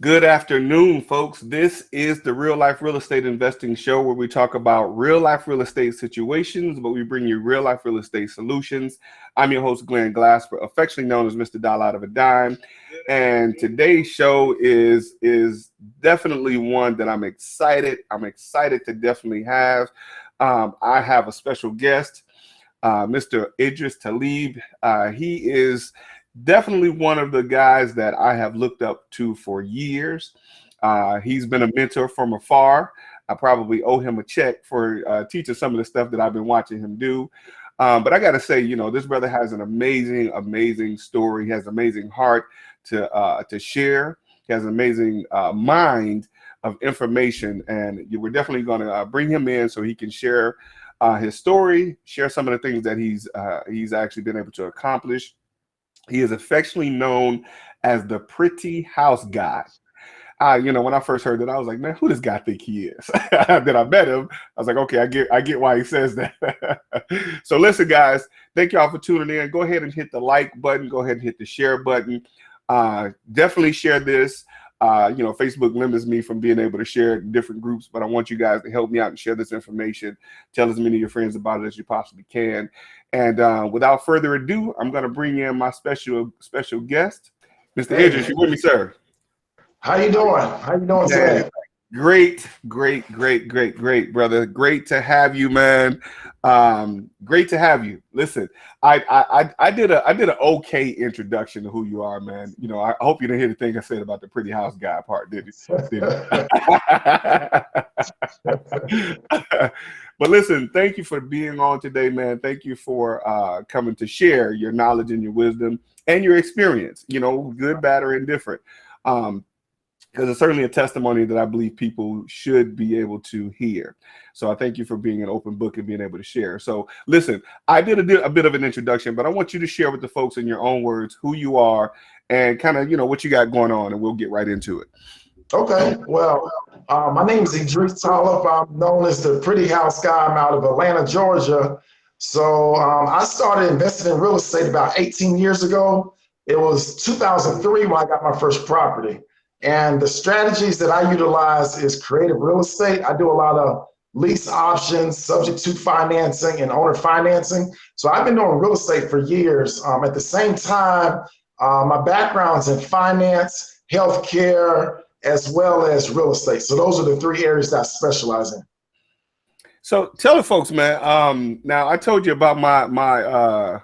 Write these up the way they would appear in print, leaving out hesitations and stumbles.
Good afternoon, folks. This is the Real Life Real Estate Investing Show where we talk about real life real estate situations, but we bring you real life real estate solutions. I'm your host, Glenn Glasper, affectionately known as Mr. Dollar Out of a Dime. And today's show is definitely one that I'm excited to definitely have. I have a special guest, Mr. Idris Talib. He is definitely one of the guys that I have looked up to for years. He's been a mentor from afar. I probably owe him a check for teaching some of the stuff that I've been watching him do. But I got to say, this brother has an amazing story. He has an amazing heart to share. He has an amazing mind of information. And we're definitely going to bring him in so he can share his story, share some of the things that he's actually been able to accomplish. He is affectionately known as the pretty house guy. When I first heard that, I was like, man, who does this guy think he is? Then I met him. I was like, okay, I get why he says that. So listen, guys, thank y'all for tuning in. Go ahead and hit the like button. Go ahead and hit the share button. Definitely share this. Facebook limits me from being able to share it in different groups, but I want you guys to help me out and share this information. Tell as many of your friends about it as you possibly can. And without further ado, I'm going to bring in my special guest, Mr. Idris. You with me, sir? How you doing? How you doing today? Great, brother. Great to have you, man. Great to have you. Listen, I did an okay introduction to who you are, man. I hope you didn't hear the thing I said about the pretty house guy part, did you? But listen, thank you for being on today, man. Thank you for coming to share your knowledge and your wisdom and your experience, good, bad, or indifferent. Because it's certainly a testimony that I believe people should be able to hear. So I thank you for being an open book and being able to share. So listen, I did a bit of an introduction, but I want you to share with the folks in your own words who you are and kind of, what you got going on, and we'll get right into it. Okay. Well, my name is Idris Talib. I'm known as the pretty house guy. I'm out of Atlanta, Georgia. So I started investing in real estate about 18 years ago. It was 2003 when I got my first property. And the strategies that I utilize is creative real estate. I do a lot of lease options, subject to financing, and owner financing. So I've been doing real estate for years. At the same time, my background's in finance, healthcare, as well as real estate. So those are the three areas that I specialize in. So tell the folks, man. Now I told you about my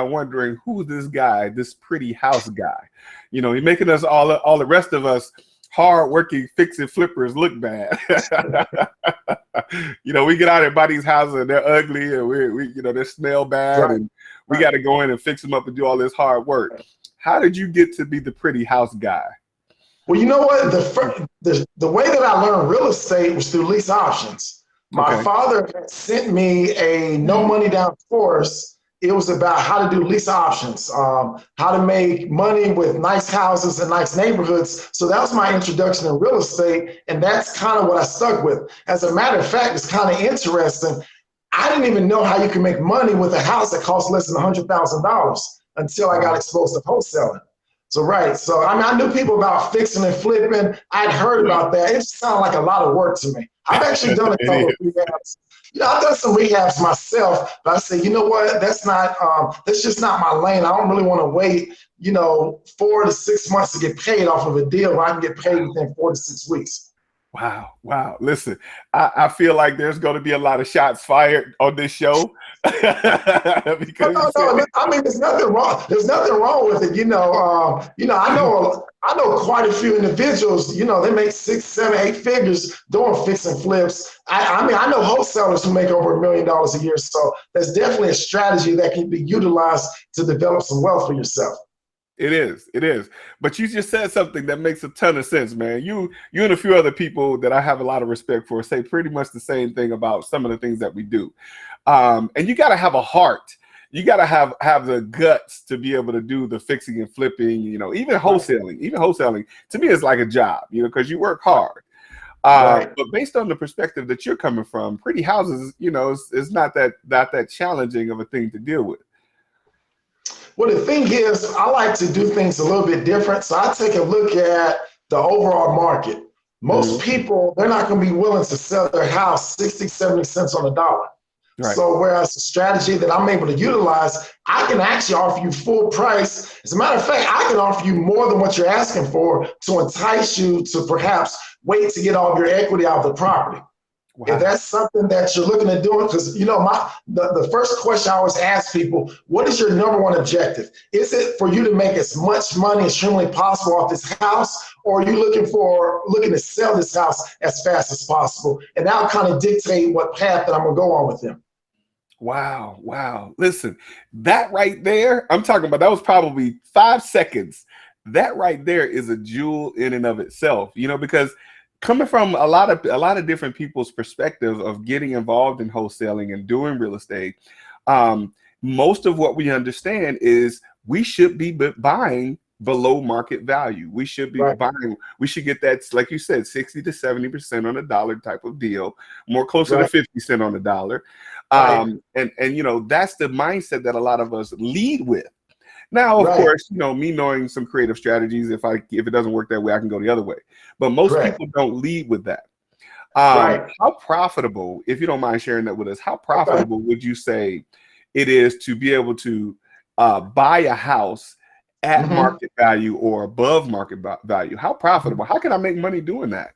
wondering who's this guy, this pretty house guy. He's making us all the rest of us hard-working fix-it flippers look bad. We get out and buy these houses and they're ugly and we they smell bad, right. And we got to go in and fix them up and do all this hard work. How did you get to be the pretty house guy? Well, you know what? The way that I learned real estate was through lease options. My father had sent me a no money down course. It was about how to do lease options, how to make money with nice houses and nice neighborhoods. So that was my introduction in real estate. And that's kind of what I stuck with. As a matter of fact, it's kind of interesting. I didn't even know how you can make money with a house that costs less than $100,000 until I got exposed to wholesaling. So, right. So, I knew people about fixing and flipping. I'd heard about that. It just sounded like a lot of work to me. I've actually done a couple of rehabs. I've done some rehabs myself, but I say, you know what? That's just not my lane. I don't really want to wait, 4 to 6 months to get paid off of a deal where I can get paid within 4 to 6 weeks. Wow. Listen, I feel like there's going to be a lot of shots fired on this show. Because no. I mean, there's nothing wrong. There's nothing wrong with it. I know quite a few individuals. They make 6, 7, 8 figures doing fix and flips. I know wholesalers who make over $1 million a year. So there's definitely a strategy that can be utilized to develop some wealth for yourself. It is. But you just said something that makes a ton of sense, man. You and a few other people that I have a lot of respect for say pretty much the same thing about some of the things that we do. And you got to have a heart. You got to have the guts to be able to do the fixing and flipping, even wholesaling. Even wholesaling, to me, is like a job, because you work hard. But based on the perspective that you're coming from, pretty houses, is not that challenging of a thing to deal with. Well, the thing is, I like to do things a little bit different. So I take a look at the overall market. Most Mhm. people, they're not going to be willing to sell their house 60, 70 cents on the dollar. Right. So whereas the strategy that I'm able to utilize, I can actually offer you full price. As a matter of fact, I can offer you more than what you're asking for to entice you to perhaps wait to get all of your equity out of the property. If Wow. that's something that you're looking at doing, because the first question I always ask people, what is your number one objective? Is it for you to make as much money as humanly possible off this house, or are you looking to sell this house as fast as possible? And that'll kind of dictate what path that I'm gonna go on with them. Wow. Wow. Listen, that right there, I'm talking about, that was probably 5 seconds. That right there is a jewel in and of itself, because coming from a lot of different people's perspective of getting involved in wholesaling and doing real estate, most of what we understand is we should be buying below market value. We should be Right. buying, we should get that, like you said, 60 to 70% on a dollar type of deal, more closer to Right. 50 cents on the dollar. Right. And that's the mindset that a lot of us lead with. Now, of Right. course, me knowing some creative strategies, if it doesn't work that way, I can go the other way. But most Correct. people don't lead with that. Right. How profitable, if you don't mind sharing that with us, how Okay. profitable would you say it is to be able to buy a house at Mm-hmm. market value or above market value? How profitable? How can I make money doing that?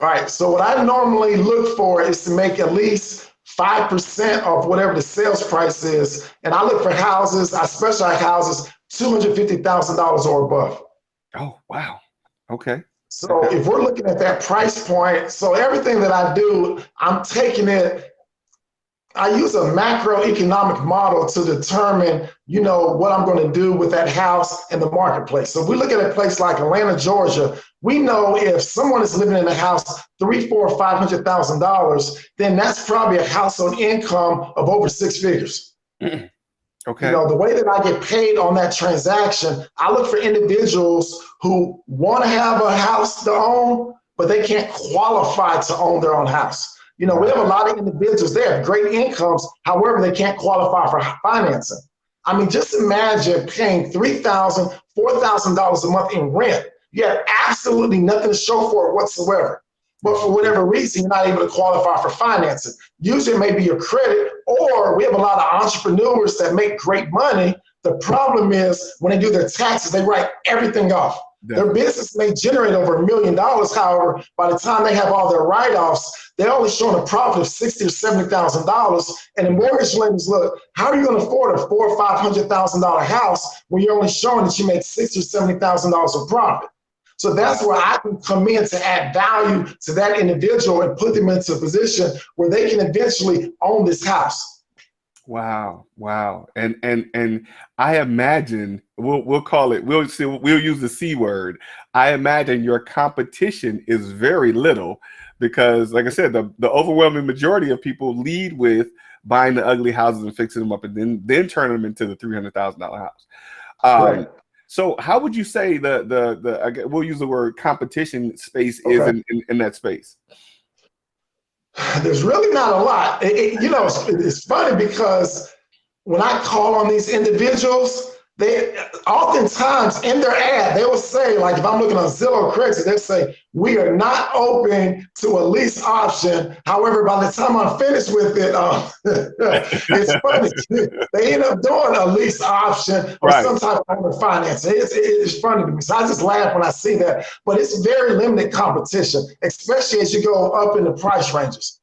All right. So what I normally look for is to make at least 5% of whatever the sales price is. And I look for houses, I specialize houses, $250,000 or above. Oh, wow. Okay. So Okay. if we're looking at that price point, so everything that I do, I'm taking it, I use a macroeconomic model to determine, what I'm going to do with that house in the marketplace. So if we look at a place like Atlanta, Georgia, we know if someone is living in a house, $300,000, $400,000, $500,000, then that's probably a household income of over six figures. Okay. The way that I get paid on that transaction, I look for individuals who want to have a house to own, but they can't qualify to own their own house. We Right. have a lot of individuals, they have great incomes, however, they can't qualify for financing. I mean, just imagine paying $3,000, $4,000 a month in rent. You have absolutely nothing to show for it whatsoever. But for whatever reason, you're not able to qualify for financing. Usually it may be your credit, or we have a lot of entrepreneurs that make great money. The problem is when they do their taxes, they write everything off. Their Definitely. business may generate over $1 million. However, by the time they have all their write-offs, they're only showing a profit of $60,000 or $70,000. And the mortgage lenders look, how are you going to afford a $400,000 or $500,000 house when you're only showing that you made $60,000 or $70,000 of profit? So that's where I can come in to add value to that individual and put them into a position where they can eventually own this house. Wow, wow. And I imagine we'll call it, we'll use the C word. I imagine your competition is very little because, like I said, the overwhelming majority of people lead with buying the ugly houses and fixing them up and then turn them into the $300,000 house. Right. So how would you say we'll use the word competition space is Okay. in that space? There's really not a lot. It's funny because when I call on these individuals, they oftentimes in their ad, they will say, like if I'm looking on Zillow or Craigslist, they'll say, we are not open to a lease option. However, by the time I'm finished with it, it's funny. They end up doing a lease option or Right. some type of owner financing. It's funny to me. So I just laugh when I see that. But it's very limited competition, especially as you go up in the price ranges.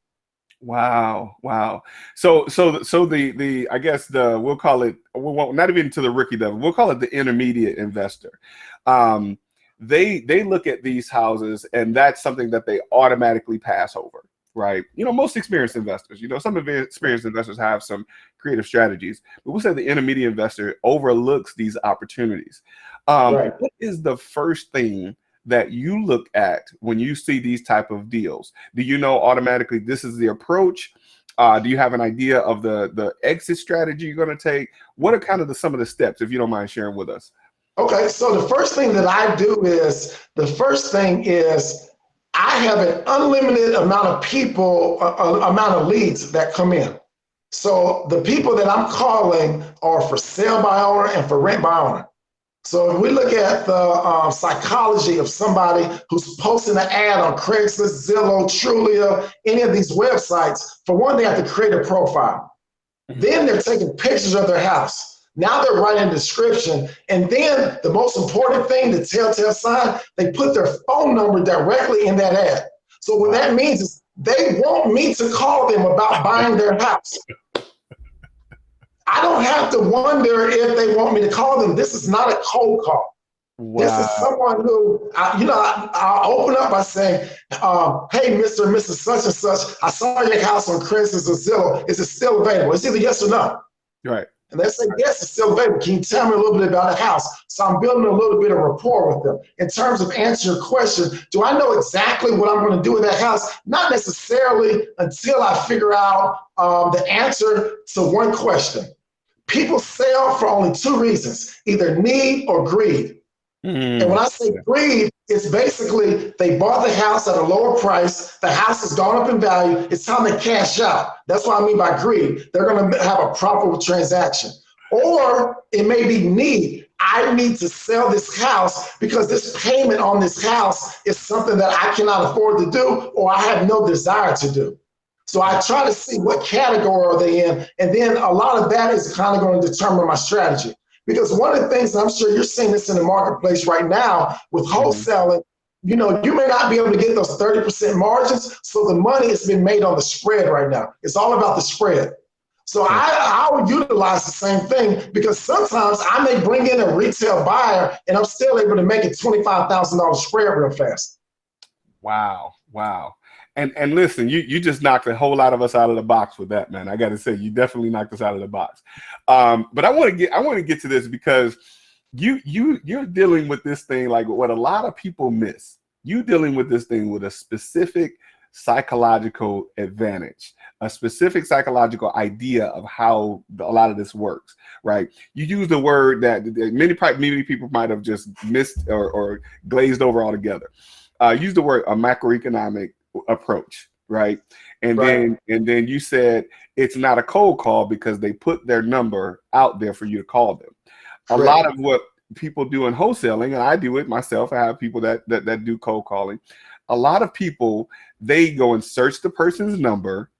Wow, wow. So the I guess we'll call it, we won't, not even to the rookie level, we'll call it the intermediate investor. Um, they look at these houses and that's something that they automatically pass over, right? Most experienced investors, some experienced investors have some creative strategies, but we'll say the intermediate investor overlooks these opportunities. Right. What is the first thing that you look at when you see these type of deals? Do you know automatically this is the approach? Do you have an idea of the exit strategy you're going to take? What are kind of some of the steps, if you don't mind sharing with us? Okay, so the first thing that I do is I have an unlimited amount of people, amount of leads that come in. So the people that I'm calling are for sale by owner and for rent by owner. So if we look at the psychology of somebody who's posting an ad on Craigslist, Zillow, Trulia, any of these websites, for one, they have to create a profile. Then they're taking pictures of their house. Now they're writing a description. And then the most important thing, the telltale sign, they put their phone number directly in that ad. So what that means is they want me to call them about buying their house. I don't have to wonder if they want me to call them. This is not a cold call. Wow. This is someone who, I'll open up by saying, hey, Mr. and Mrs. Such and such, I saw your house on Craigslist or Zillow. Is it still available? It's either yes or no. Right. And they say, yes, it's still available. Can you tell me a little bit about the house? So I'm building a little bit of rapport with them. In terms of answering your question, do I know exactly what I'm going to do with that house? Not necessarily until I figure out the answer to one question. People sell for only two reasons, either need or greed. And when I say greed, it's basically they bought the house at a lower price. The house has gone up in value. It's time to cash out. That's what I mean by greed. They're going to have a profitable transaction. Or it may be need. I need to sell this house because this payment on this house is something that I cannot afford to do or I have no desire to do. So I try to see what category are they in. And then a lot of that is kind of going to determine my strategy. Because one of the things, and I'm sure you're seeing this in the marketplace right now with wholesaling, you may not be able to get those 30% margins. So the money has been made on the spread right now. It's all about the spread. So I would utilize the same thing because sometimes I may bring in a retail buyer and I'm still able to make a $25,000 spread real fast. Wow. And listen, you just knocked a whole lot of us out of the box with that, man. I got to say, you definitely knocked us out of the box. But I want to get to this because you're dealing with this thing like what a lot of people miss. You dealing with this thing with a specific psychological advantage, a specific psychological idea of how a lot of this works, right? You use the word that many people might have just missed or glazed over altogether. Use the word a macroeconomic approach, right? And then you said it's not a cold call because they put their number out there for you to call them. A lot of what people do in wholesaling, and I do it myself, I have people that do cold calling. A lot of people, they go and search the person's number,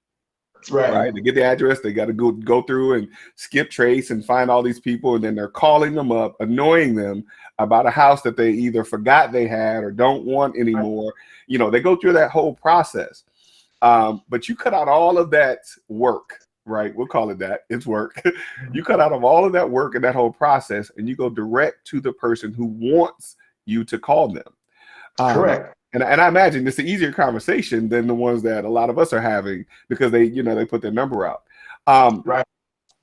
right? They get the address, they got to go through and skip trace and find all these people, and then they're calling them up, annoying them about a house that they either forgot they had or don't want anymore. They go through that whole process. But you cut out all of that work, right? We'll call it that. It's work. You cut out of all of that work and that whole process, and you go direct to the person who wants you to call them. Correct. And I imagine it's an easier conversation than the ones that a lot of us are having because they put their number out.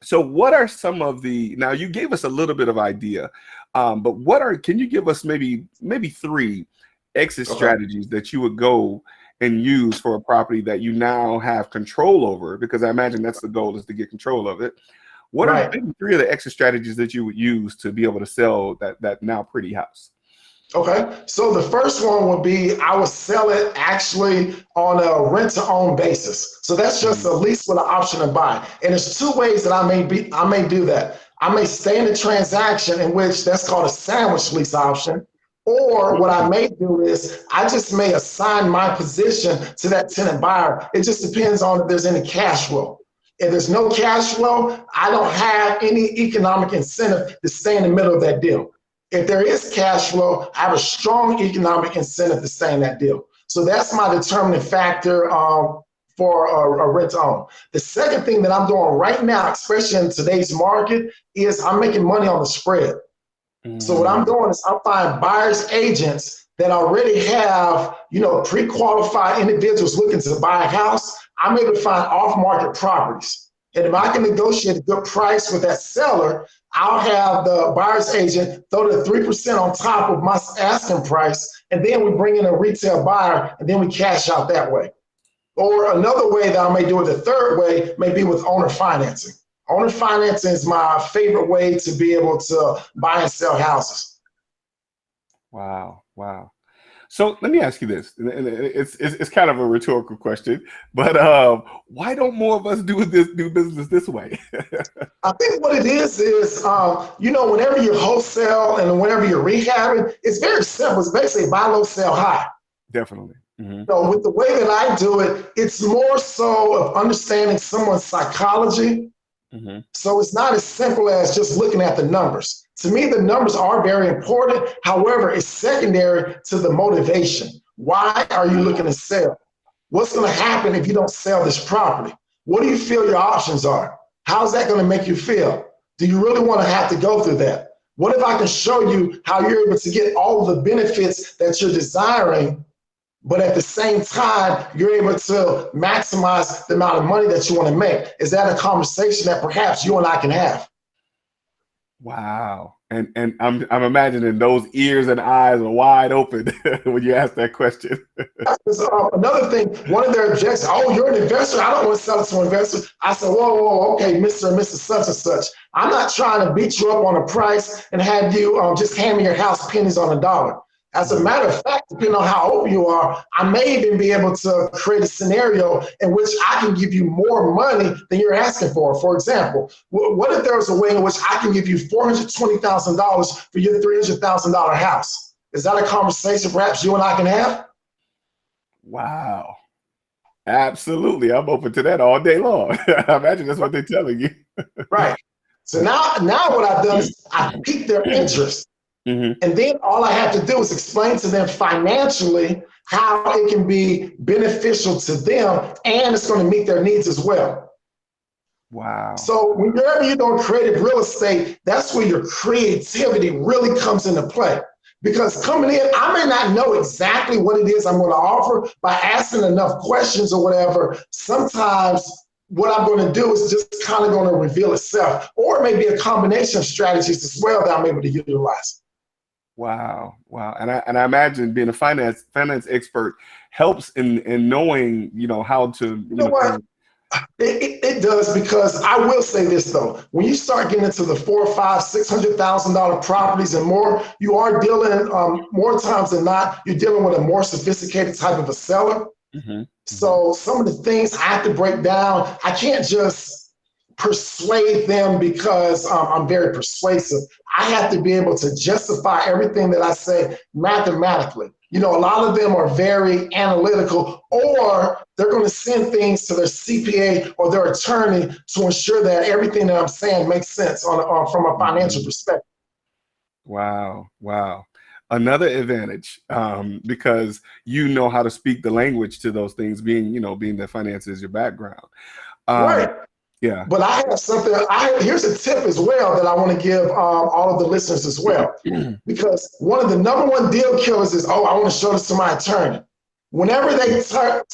So what are some of now you gave us a little bit of idea, but can you give us maybe 3 exit strategies that you would go and use for a property that you now have control over? Because I imagine that's the goal, is to get control of it. What are maybe 3 of the exit strategies that you would use to be able to sell that now pretty house? Okay, so the first one would be I would sell it actually on a rent-to-own basis. So that's just a lease with an option to buy. And there's 2 ways that I may do that. I may stay in the transaction, in which that's called a sandwich lease option. Or what I may do is I just may assign my position to that tenant buyer. It just depends on if there's any cash flow. If there's no cash flow, I don't have any economic incentive to stay in the middle of that deal. If there is cash flow, I have a strong economic incentive to stay in that deal. So that's my determining factor for a rent-to-own. The second thing that I'm doing right now, especially in today's market, is I'm making money on the spread. So what I'm doing is I'm finding buyers agents that already have, pre-qualified individuals looking to buy a house. I'm able to find off-market properties. And if I can negotiate a good price with that seller, I'll have the buyer's agent throw the 3% on top of my asking price, and then we bring in a retail buyer, and then we cash out that way. Or another way that I may do it, the third way, may be with owner financing. Owner financing is my favorite way to be able to buy and sell houses. Wow. So let me ask you this, and it's kind of a rhetorical question, but why don't more of us do business this way? I think what it is, whenever you wholesale and whenever you're rehabbing, it's very simple. It's basically buy low, sell high. Definitely. Mm-hmm. So with the way that I do it, it's more so of understanding someone's psychology. Mm-hmm. So it's not as simple as just looking at the numbers. To me, the numbers are very important. However, it's secondary to the motivation. Why are you looking to sell? What's going to happen if you don't sell this property? What do you feel your options are? How's that going to make you feel? Do you really want to have to go through that? What if I can show you how you're able to get all the benefits that you're desiring, but at the same time, you're able to maximize the amount of money that you want to make? Is that a conversation that perhaps you and I can have? Wow. And I'm imagining those ears and eyes are wide open when you ask that question. Another thing, one of their objections, oh, you're an investor. I don't want to sell it to an investor. I said, whoa, okay, Mr. and Mrs. Such and such. I'm not trying to beat you up on a price and have you just hand me your house pennies on a dollar. As a matter of fact, depending on how open you are, I may even be able to create a scenario in which I can give you more money than you're asking for. For example, what if there was a way in which I can give you $420,000 for your $300,000 house? Is that a conversation perhaps you and I can have? Wow. Absolutely. I'm open to that all day long. I imagine that's what they're telling you. Right. So now what I've done is I piqued their interest. Mm-hmm. And then all I have to do is explain to them financially how it can be beneficial to them, and it's going to meet their needs as well. Wow. So whenever you're doing creative real estate, that's where your creativity really comes into play. Because coming in, I may not know exactly what it is I'm going to offer. By asking enough questions or whatever, sometimes what I'm going to do is just kind of going to reveal itself. Or it may be a combination of strategies as well that I'm able to utilize. Wow. Wow. And I imagine being a finance expert helps in knowing, how to, You know what? It does, because I will say this though, when you start getting into the $400,000, $500,000, $600,000 properties and more, you are dealing more times than not, you're dealing with a more sophisticated type of a seller. Mm-hmm. So some of the things I have to break down, I can't just persuade them because I'm very persuasive. I have to be able to justify everything that I say mathematically. A lot of them are very analytical, or they're going to send things to their CPA or their attorney to ensure that everything that I'm saying makes sense from a financial perspective. Wow. Wow. Another advantage, because you know how to speak the language to those things, being that finance is your background. Right. Yeah. But I have something. Here's a tip as well that I want to give all of the listeners as well. Because one of the number one deal killers is, oh, I want to show this to my attorney. Whenever they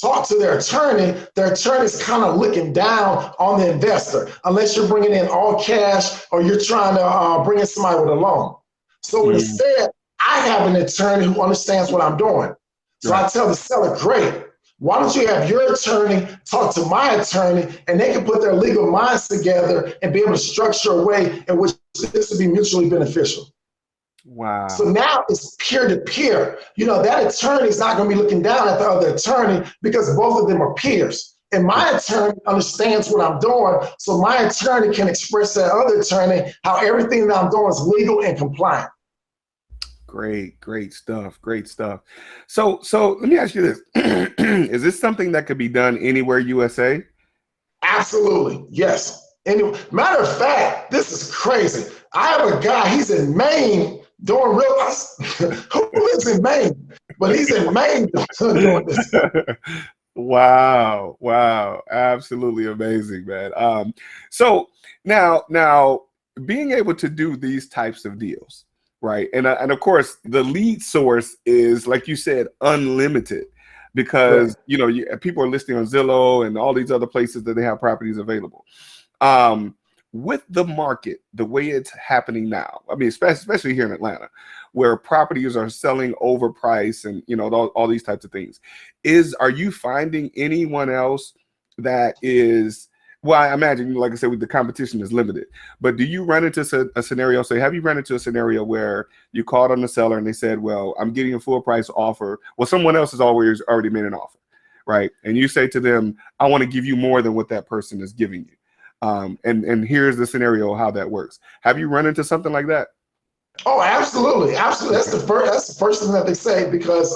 talk to their attorney's kind of looking down on the investor, unless you're bringing in all cash or you're trying to bring in somebody with a loan. So instead, I have an attorney who understands what I'm doing. So I tell the seller, great. Why don't you have your attorney talk to my attorney, and they can put their legal minds together and be able to structure a way in which this would be mutually beneficial. Wow. So now it's peer to peer. That attorney is not going to be looking down at the other attorney because both of them are peers. And my attorney understands what I'm doing, so my attorney can express to that other attorney how everything that I'm doing is legal and compliant. Great stuff. Great stuff. So let me ask you this. Is this something that could be done anywhere USA? Absolutely. Yes. Matter of fact, this is crazy. I have a guy, he's in Maine doing who lives in Maine? But he's in Maine doing this. Wow. Absolutely amazing, man. So now being able to do these types of deals, right? And of course, the lead source is, like you said, unlimited, because people are listing on Zillow and all these other places that they have properties available. With the market, the way it's happening now, I mean, especially here in Atlanta, where properties are selling overpriced and all these types of things, are you finding anyone else that is Well, I imagine, like I said, with the competition is limited. But do you run into a scenario? Say, have you run into a scenario where you called on the seller and they said, "Well, I'm getting a full price offer." Well, someone else has already made an offer, right? And you say to them, "I want to give you more than what that person is giving you." And here's the scenario how that works. Have you run into something like that? Oh, absolutely, absolutely. Okay. That's the first thing that they say, because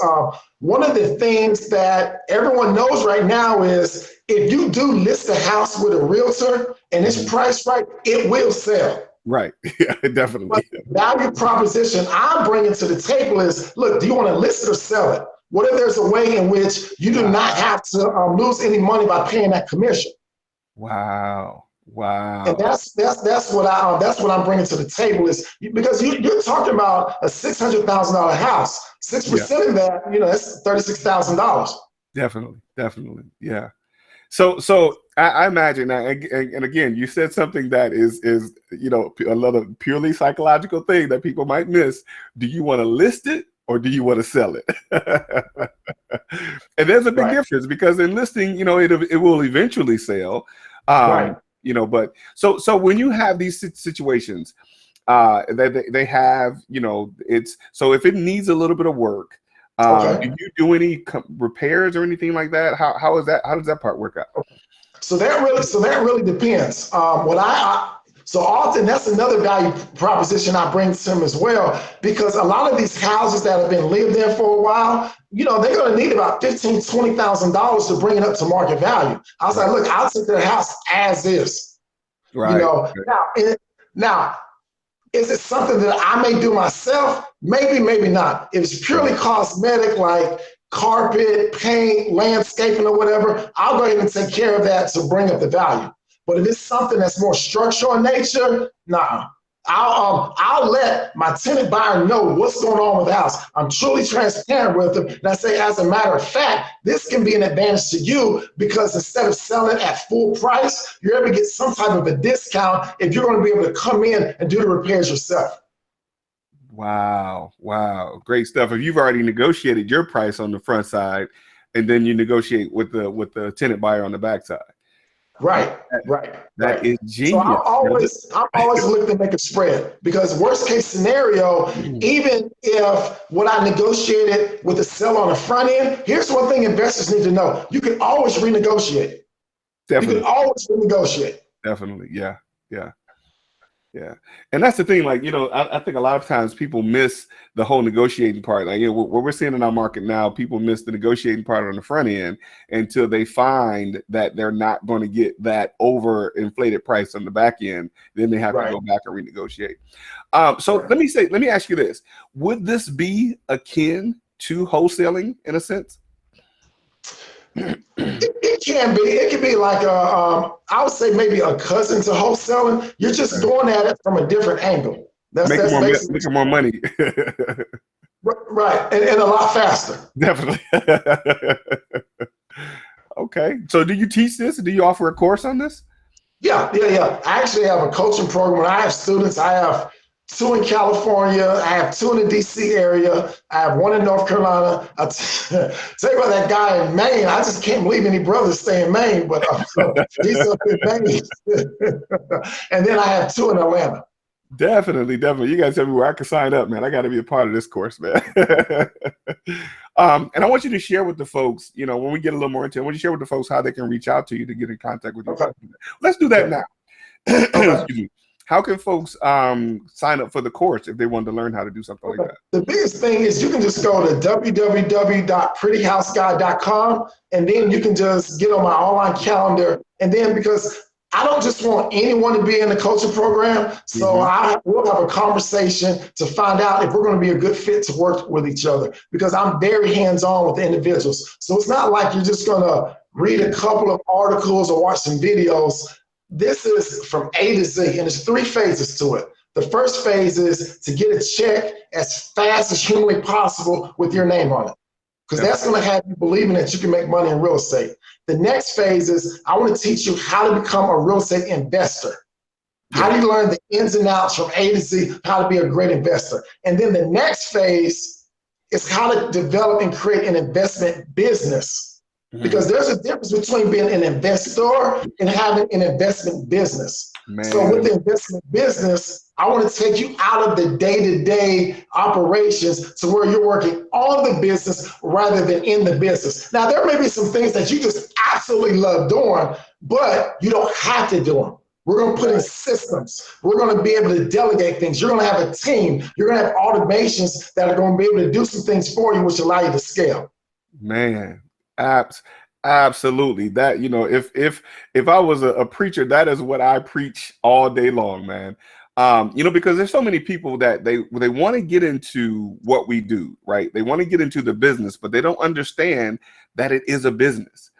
one of the things that everyone knows right now is if you do list a house with a realtor and it's Mhm. priced right, it will sell. Right. Yeah, But definitely. the value proposition I'm bringing to the table is, look, do you want to list it or sell it? What if there's a way in which you do not Wow. have to lose any money by paying that commission? Wow. And Wow. that's what I'm bringing to the table is because you're talking about a $600,000 house. Six Yeah, percent of that, that's $36,000. definitely. Definitely. Yeah. So I imagine that, and again, you said something that is another purely psychological thing that people might miss. Do you want to list it or do you want to sell it? And there's a big Right, difference because in listing, it will eventually sell. right. But so when you have these situations, they have, it's so if it needs a little bit of work, Okay. do you do any repairs or anything like that? How is that? How does that part work out? So that really depends. So often that's another value proposition I bring to them as well, because a lot of these houses that have been lived in for a while, they're going to need about $15,000-$20,000 to bring it up to market value. I was like, Right. look, I'll take their house as is. You Right. know, now is it something that I may do myself? Maybe, maybe not. If it's purely Right. cosmetic, like carpet, paint, landscaping, or whatever, I'll go ahead and take care of that to bring up the value. But if it's something that's more structural in nature, nah. I'll let my tenant buyer know what's going on with the house. I'm truly transparent with them. And I say, as a matter of fact, this can be an advantage to you because instead of selling at full price, you're able to get some type of a discount if you're going to be able to come in and do the repairs yourself. Wow. Wow. Great stuff. If you've already negotiated your price on the front side, and then you negotiate with the tenant buyer on the back side. Right, That, right, that right. is So genius, brother. I'm always looking to make a spread because worst case scenario, even if what I negotiated with the seller on the front end, here's one thing investors need to know: you can always renegotiate. You can Definitely. always renegotiate. Definitely. Yeah. Yeah. Yeah, and that's the thing. Like, I think a lot of times people miss the whole negotiating part. Like, what we're seeing in our market now, people miss the negotiating part on the front end until they find that they're not going to get that overinflated price on the back end. Then they have to Right. go back and renegotiate. So let me ask you this: would this be akin to wholesaling in a sense? It can be. It can be like I would say maybe a cousin to wholesaling. You're just going at it from a different angle. That's basically Making more money. right, and a lot faster. Definitely. Okay. So do you teach this? Do you offer a course on this? Yeah, yeah, yeah. I actually have a coaching program. I have students. I have two in California. I have two in the DC area. I have one in North Carolina. Tell you about that guy in Maine. I just can't believe any brothers stay in Maine, but he's up in Maine. And then I have two in Atlanta. Definitely, definitely. You guys tell me where I can sign up, man. I got to be a part of this course, man. And I want you to share with the folks, when we get a little more into it, I want you to share with the folks how they can reach out to you to get in contact with you. Okay. Let's do that Okay. now. Okay. Excuse me. How can folks sign up for the course if they want to learn how to do something like that? The biggest thing is you can just go to www.prettyhousegod.com and then you can just get on my online calendar. And then because I don't just want anyone to be in the coaching program, so Mm-hmm. I will have a conversation to find out if we're going to be a good fit to work with each other because I'm very hands-on with the individuals. So it's not like you're just going to read a couple of articles or watch some videos. This is from A to Z, and there's three phases to it. The first phase is to get a check as fast as humanly possible with your name on it, because that's going to have you believing that you can make money in real estate. The next phase is I want to teach you how to become a real estate investor. How do you learn the ins and outs from A to Z, how to be a great investor? And then the next phase is how to develop and create an investment business. Because there's a difference between being an investor and having an investment business. So with Man. the investment business, I want to take you out of the day-to-day operations to where you're working on the business rather than in the business. Now, there may be some things that you just absolutely love doing, but you don't have to do them. We're going to put in systems. We're going to be able to delegate things. You're going to have a team. You're going to have automations that are going to be able to do some things for you, which allow you to scale. Man, absolutely. That, if I was a preacher, that is what I preach all day long, man. Because there's so many people that they want to get into what we do, right? They want to get into the business, but they don't understand that it is a business.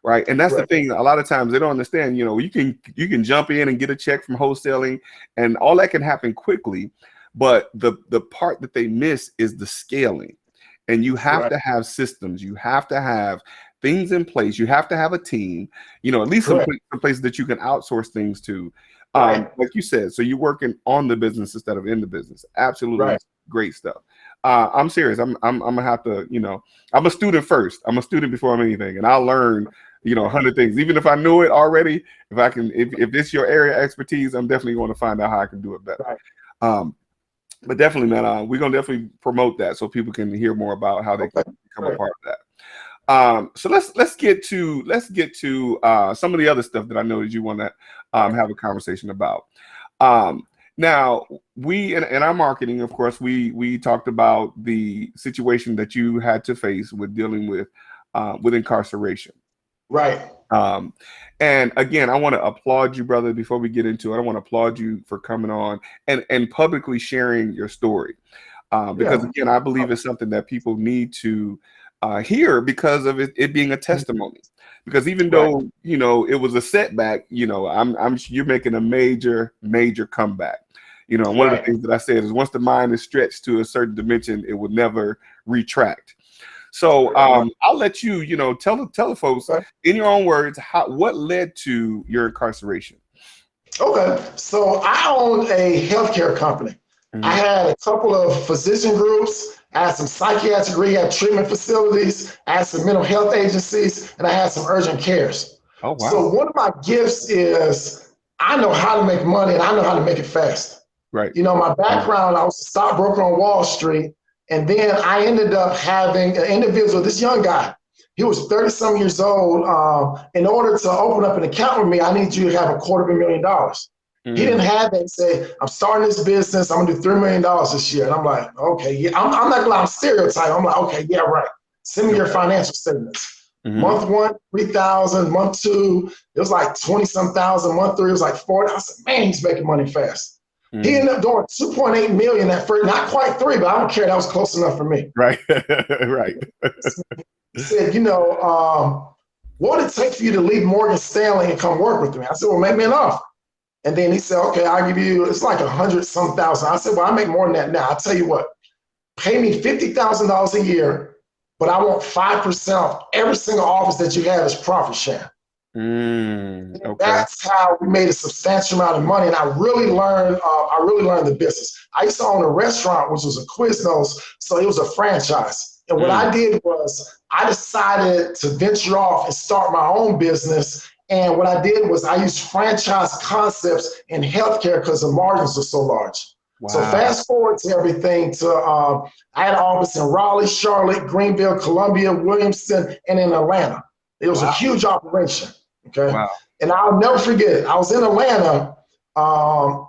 Right. And that's the thing. A lot of times they don't understand, you can jump in and get a check from wholesaling and all that can happen quickly. But the part that they miss is the scaling. And you have to have systems. You have to have things in place. You have to have a team, at least some places that you can outsource things to. Like you said, so you're working on the business instead of in the business. Absolutely great stuff. I'm serious. I'm gonna have to, I'm a student first. I'm a student before I'm anything. And I'll learn 100 things. Even if I knew it already, if this is your area of expertise, I'm definitely going to find out how I can do it better. But definitely, man, we're going to definitely promote that so people can hear more about how they can become a part of that. So let's get to some of the other stuff that I know that you want to have a conversation about. Now, we in our marketing, of course, we talked about the situation that you had to face with dealing with incarceration. Right. And again, I want to applaud you, brother, before we get into it. I want to applaud you for coming on and publicly sharing your story. Because again, I believe it's something that people need to hear because of it being a testimony. Because even though, it was a setback, you're making a major comeback. One of the things that I said is once the mind is stretched to a certain dimension, it will never retract. So I'll let you, tell the folks in your own words what led to your incarceration. Okay, so I owned a healthcare company. I had a couple of physician groups. I had some psychiatric rehab treatment facilities. I had some mental health agencies, and I had some urgent cares. Oh, wow. So one of my gifts is I know how to make money, and I know how to make it fast. Right. My background, I was a stockbroker on Wall Street. And then I ended up having an individual, this young guy, he was 30-some years old. In order to open up an account with me, I need you to have $250,000. He didn't have that. He said, I'm starting this business. I'm going to do $3 million this year. And I'm like, okay, yeah. I'm not going to lie, I'm stereotyping. I'm like, okay, yeah, right. Send me your financial statements. Month 1, 3,000. Month 2, it was like 20-some thousand. Month 3, it was like 40. I said, man, he's making money fast. He ended up doing 2.8 million at first, not quite 3, but I don't care. That was close enough for me. Right, right. He said, what would it take for you to leave Morgan Stanley and come work with me? I said, well, make me an offer. And then he said, okay, I'll give you, it's like 100-some thousand. I said, well, I make more than that now. I'll tell you what, pay me $50,000 a year, but I want 5% off every single office that you have as profit sharing. Okay. That's how we made a substantial amount of money, and I really learned. The business. I used to own a restaurant, which was a Quiznos, so it was a franchise. And what I did was I decided to venture off and start my own business. And what I did was I used franchise concepts in healthcare because the margins are so large. Wow. So fast forward to everything to I had an office in Raleigh, Charlotte, Greenville, Columbia, Williamston, and in Atlanta. It was a huge operation. Okay. Wow. And I'll never forget it. I was in Atlanta.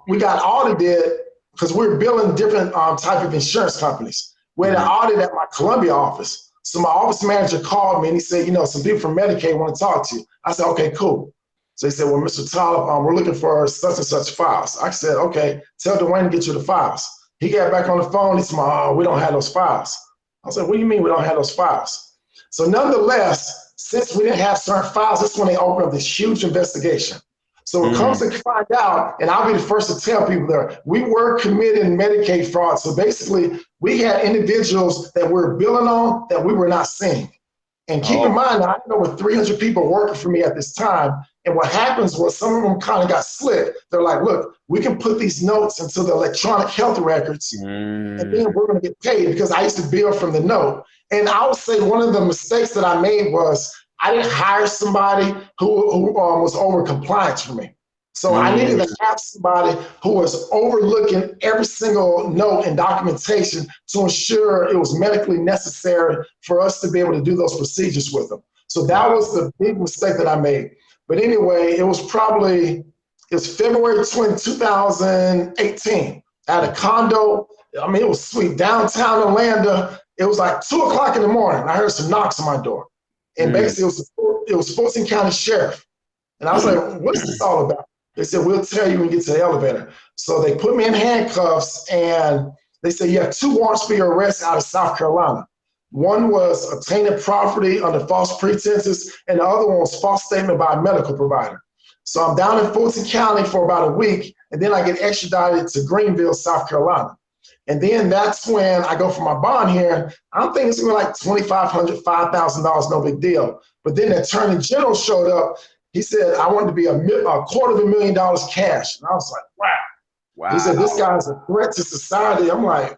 We got audited because we were billing different type of insurance companies. We had an audit at my Columbia office. So my office manager called me and he said, some people from Medicaid want to talk to you. I said, okay, cool. So he said, well, Mr. Talib, we're looking for such and such files. I said, okay, tell Dwayne to get you the files. He got back on the phone. He said, we don't have those files. I said, what do you mean we don't have those files? So nonetheless, since we didn't have certain files, that's when they opened up this huge investigation. So it comes to find out, and I'll be the first to tell people there, we were committing Medicaid fraud. So basically, we had individuals that we're billing on that we were not seeing. And keep in mind, I had over 300 people working for me at this time. And what happens was some of them kind of got slick. They're like, look, we can put these notes into the electronic health records, and then we're going to get paid because I used to bill from the note. And I would say one of the mistakes that I made was I didn't hire somebody who was over compliance for me. So I needed to have somebody who was overlooking every single note and documentation to ensure it was medically necessary for us to be able to do those procedures with them. So that was the big mistake that I made. But anyway, it was February 20, 2018. I had a condo. I mean, it was sweet. Downtown Orlando. It was like 2 o'clock in the morning. I heard some knocks on my door. And basically it was Fulton County Sheriff. And I was like, what's this all about? They said, we'll tell you when you get to the elevator. So they put me in handcuffs and they said, you have 2 warrants for your arrest out of South Carolina. One was obtaining property under false pretenses, and the other one was false statement by a medical provider. So I'm down in Fulton County for about a week, and then I get extradited to Greenville, South Carolina. And then that's when I go for my bond hearing. I'm thinking it's gonna be like $2,500, $5,000, no big deal. But then the attorney general showed up. He said, I wanted to be $250,000 cash. And I was like, wow. He said, this guy's a threat to society. I'm like,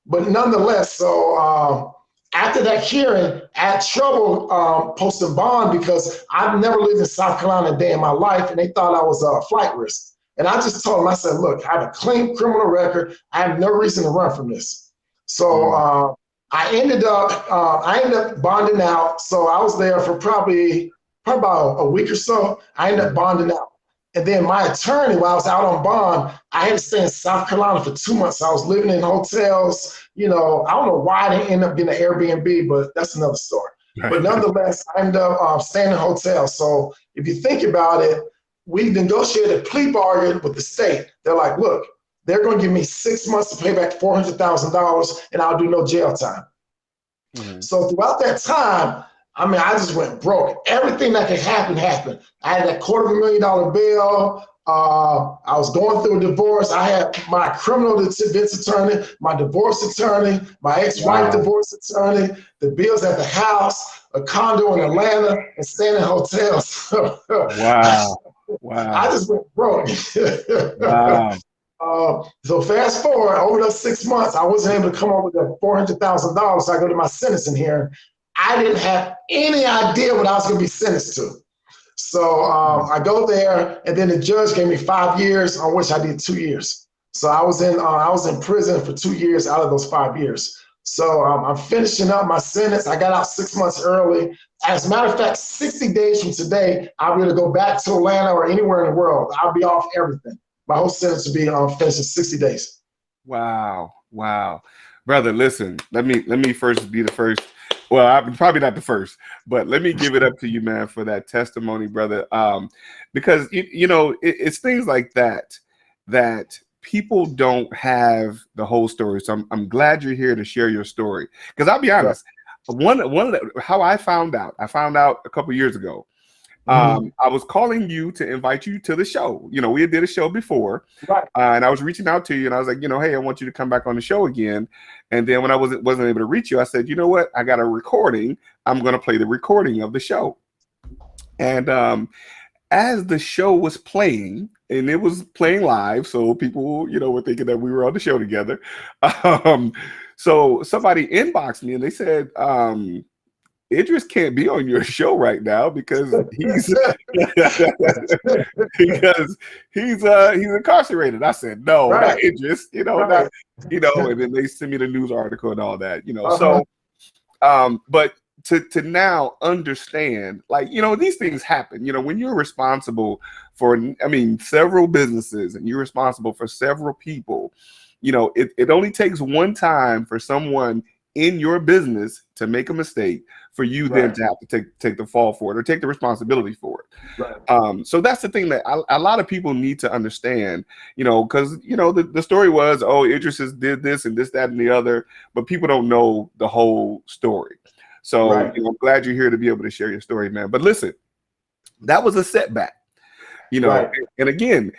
but nonetheless, so after that hearing, I had trouble posting bond because I've never lived in South Carolina a day in my life, and they thought I was a flight risk. And I just told them, I said, look, I have a clean criminal record. I have no reason to run from this. So I ended up bonding out. So I was there for probably about a week or so. I ended up bonding out. And then my attorney, while I was out on bond, I had to stay in South Carolina for 2 months. I was living in hotels. I don't know why I didn't end up getting an Airbnb, but that's another story. But nonetheless, I ended up staying in hotels. So if you think about it, we negotiated a plea bargain with the state. They're like, look, they're going to give me 6 months to pay back $400,000 and I'll do no jail time. So throughout that time, I mean, I just went broke. Everything that could happen, happened. I had that $250,000 bill. I was going through a divorce. I had my criminal defense attorney, my divorce attorney, my ex-wife divorce attorney, the bills at the house, a condo in Atlanta, and staying in hotels. I just went broke. So fast forward, over those 6 months, I wasn't able to come up with that $400,000. So I go to my sentencing hearing. I didn't have any idea what I was going to be sentenced to. So I go there, and then the judge gave me 5 years, on which I did 2 years. So I was in prison for 2 years out of those 5 years. So I'm finishing up my sentence. I got out 6 months early. As a matter of fact, 60 days from today, I'll be able to go back to Atlanta or anywhere in the world. I'll be off everything. My whole sentence will be finished in 60 days. Wow. Brother, listen, let me first be the first. Well, I'm probably not the first, but let me give it up to you, man, for that testimony, brother. Because it's things like that people don't have the whole story. So I'm glad you're here to share your story. Because I'll be honest, how I found out a couple years ago. I was calling you to invite you to the show. We did a show before, and I was reaching out to you, and I was like, hey, I want you to come back on the show again. And then when I wasn't able to reach you, I said, you know what? I got a recording. I'm going to play the recording of the show. And as the show was playing, and it was playing live, so people, were thinking that we were on the show together. So somebody inboxed me, and they said, Idris can't be on your show right now because he's incarcerated. I said, no, not Idris, and then they sent me the news article and all that, So, but to now understand, these things happen, when you're responsible for, several businesses and you're responsible for several people, it only takes one time for someone in your business to make a mistake for you then to have to take the fall for it or take the responsibility for it. So that's the thing that a lot of people need to understand, because, the story was, oh, Idris did this and this, that, and the other, but people don't know the whole story. So I'm glad you're here to be able to share your story, man. But listen, that was a setback, and again,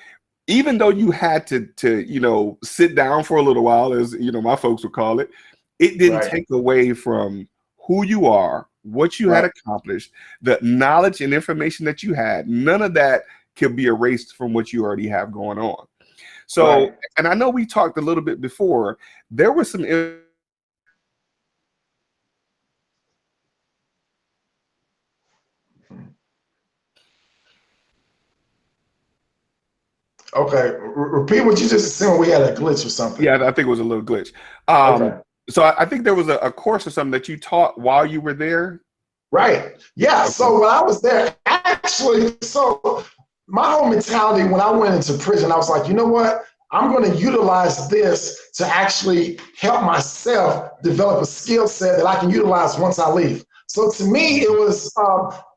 even though you had to sit down for a little while, as my folks would call it, it didn't take away from who you are, what you had accomplished, the knowledge and information that you had. None of that can be erased from what you already have going on. So, and I know we talked a little bit before, there was some Okay, repeat what you just said. We had a glitch or something. Yeah, I think it was a little glitch. Okay. So I think there was a course or something that you taught while you were there. Right. Yeah. Okay. So when I was there, actually, so my whole mentality when I went into prison, I was like, you know what? I'm going to utilize this to actually help myself develop a skill set that I can utilize once I leave. So to me, it was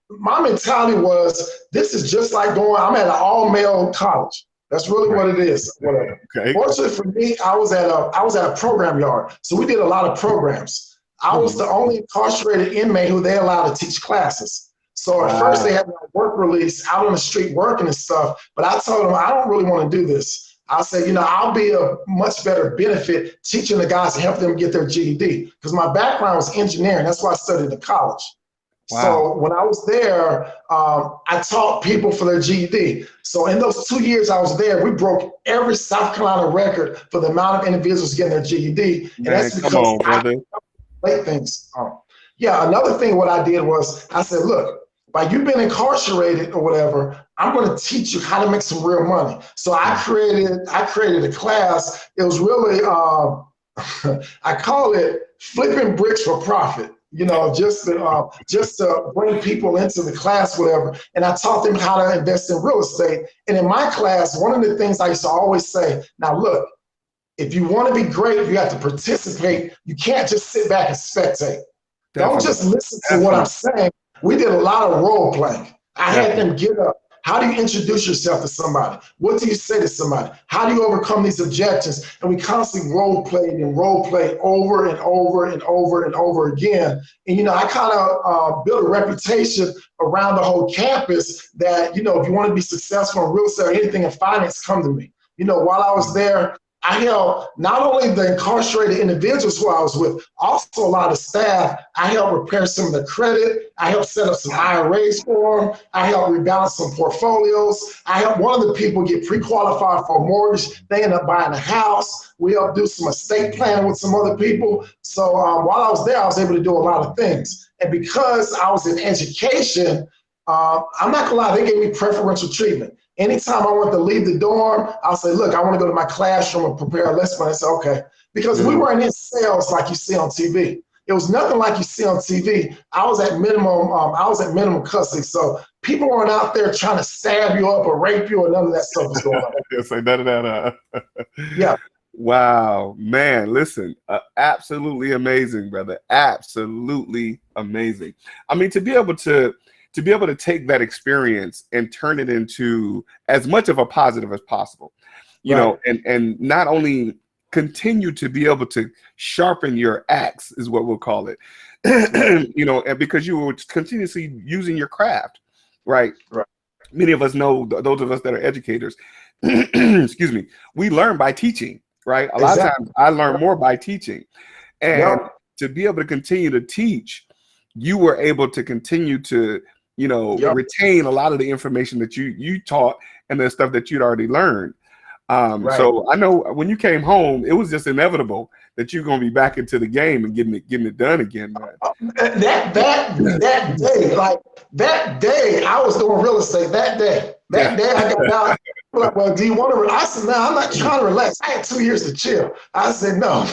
my mentality was this is just like going. I'm at an all male college. That's really Right. what it is. Whatever. Okay. Fortunately for me, I was at a program yard, so we did a lot of programs. I was Mhm. the only incarcerated inmate who they allowed to teach classes. So at first they Wow. had me on work release out on the street working and stuff, but I told them I don't really want to do this. I said, I'll be a much better benefit teaching the guys to help them get their GED because my background was engineering. That's why I studied in college. Wow. So when I was there, I taught people for their GED. So in those 2 years I was there, we broke every South Carolina record for the amount of individuals getting their GED. And Man, that's come because on, brother. late things. Yeah, another thing what I did was I said, look, by you being incarcerated or whatever, I'm going to teach you how to make some real money. So I created a class. It was really I call it flipping bricks for profit. Just to bring people into the class, whatever. And I taught them how to invest in real estate. And in my class, one of the things I used to always say, now look, if you want to be great, you have to participate. You can't just sit back and spectate. Don't Definitely. just listen to what I'm Definitely. saying. We did a lot of role playing. I had Definitely. them get up. How do you introduce yourself to somebody? What do you say to somebody? How do you overcome these objections? And we constantly role played and role played over and over and over and over again. And I kind of built a reputation around the whole campus that if you want to be successful in real estate or anything in finance, come to me. While I was there, I helped not only the incarcerated individuals who I was with, also a lot of staff. I helped repair some of the credit. I helped set up some IRAs for them. I helped rebalance some portfolios. I helped one of the people get pre-qualified for a mortgage. They ended up buying a house. We helped do some estate planning with some other people. So while I was there, I was able to do a lot of things. And because I was in education, I'm not gonna lie, they gave me preferential treatment. Anytime I want to leave the dorm, I'll say, look, I want to go to my classroom and prepare a lesson. I say, okay. Because we Mhm. weren't in sales like you see on TV. It was nothing like you see on TV. I was at minimum custody. So people weren't out there trying to stab you up or rape you or none of that stuff was going on. Yes, like none of that. Yeah. Wow, man, listen, absolutely amazing, brother. Absolutely amazing. I mean, to be able to take that experience and turn it into as much of a positive as possible, Right. and not only continue to be able to sharpen your axe is what we'll call it, and because you were continuously using your craft, right? Right. Many of us know, those of us that are educators, excuse me, we learn by teaching, right? A lot of Exactly. times I learn more by teaching. And Yep. to be able to continue to teach, you were able to continue to, Yep. retain a lot of the information that you taught and the stuff that you'd already learned. Right. So I know when you came home, it was just inevitable that you're going to be back into the game and getting it done again, That day, like that day, I was doing real estate. man. That day, I got out. Like, well, do you want to? I said, no, I'm not trying to relax. I had 2 years to chill. I said, no,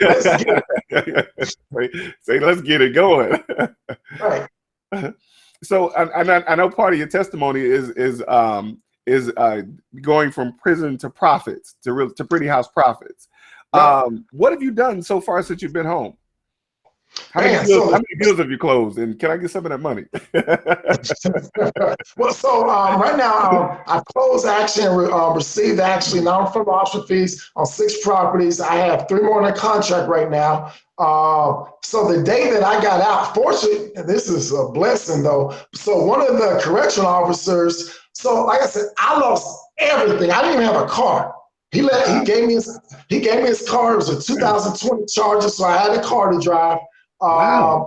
let's get it Say, let's get it going. right. So, I know part of your testimony is going from prison to profits to pretty house profits. Yep. What have you done so far since you've been home? How many Man, deals? so How many deals have you closed? And can I get some of that money? well, so right now I've closed actually and received actually non-refundable option fees on 6 properties. I have 3 more in a contract right now. So the day that I got out, fortunately, and this is a blessing though. So one of the correctional officers, so like I said, I lost everything. I didn't even have a car. He gave me his car. It was a 2020 Charger, so I had a car to drive. Wow. Um,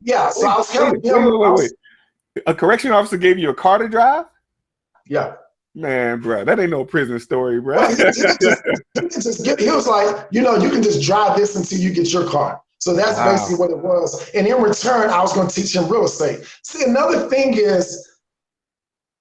yeah, so Wait, I was wait, helping wait, him. wait, wait, wait. A correction officer gave you a car to drive? Yeah. Man, bro, that ain't no prison story, bro. Well, he was like, you can just drive this until you get your car. So that's Wow. basically what it was. And in return, I was going to teach him real estate. See, another thing is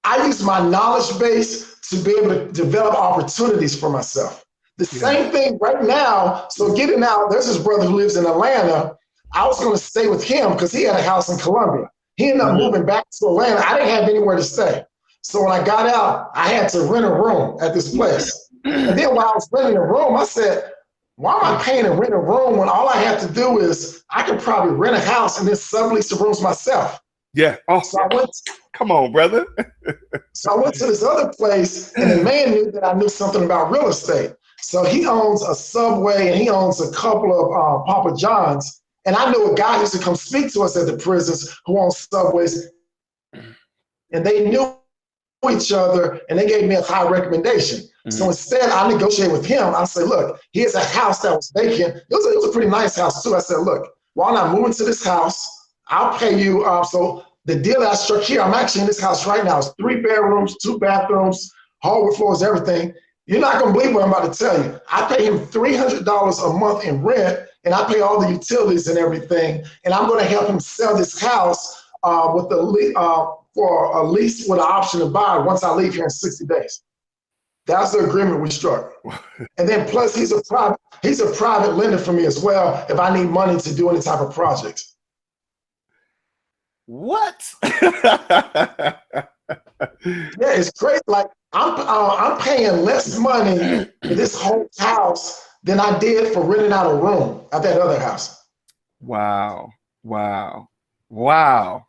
I use my knowledge base to be able to develop opportunities for myself. The same thing right now. So getting out, there's this brother who lives in Atlanta. I was going to stay with him because he had a house in Columbia. He ended up moving back to Atlanta. I didn't have anywhere to stay. So when I got out, I had to rent a room at this place. And then while I was renting a room, I said, why am I paying to rent a room when all I have to do is I could probably rent a house and then sublease the rooms myself? Yeah. Oh, so I went, come on, brother. So I went to this other place, and the man knew that I knew something about real estate. So he owns a Subway and he owns a couple of Papa John's. And I knew a guy who used to come speak to us at the prisons who owns Subways. And they knew each other, and they gave me a high recommendation. So instead, I negotiated with him. I said, look, here's a house that was vacant. It was a pretty nice house, too. I said, look, while I'm moving to this house, I'll pay you. So the deal that I struck here, I'm actually in this house right now. It's 3 bedrooms, 2 bathrooms, hardwood floors, everything. You're not going to believe what I'm about to tell you. I pay him $300 a month in rent, and I pay all the utilities and everything. And I'm going to help him sell this house with for a lease with an option to buy once I leave here in 60 days. That's the agreement we struck. And then plus he's a private lender for me as well if I need money to do any type of projects. What? Yeah, it's crazy. Like I'm paying less money for this whole house than I did for renting out a room at that other house. Wow. Wow. Wow.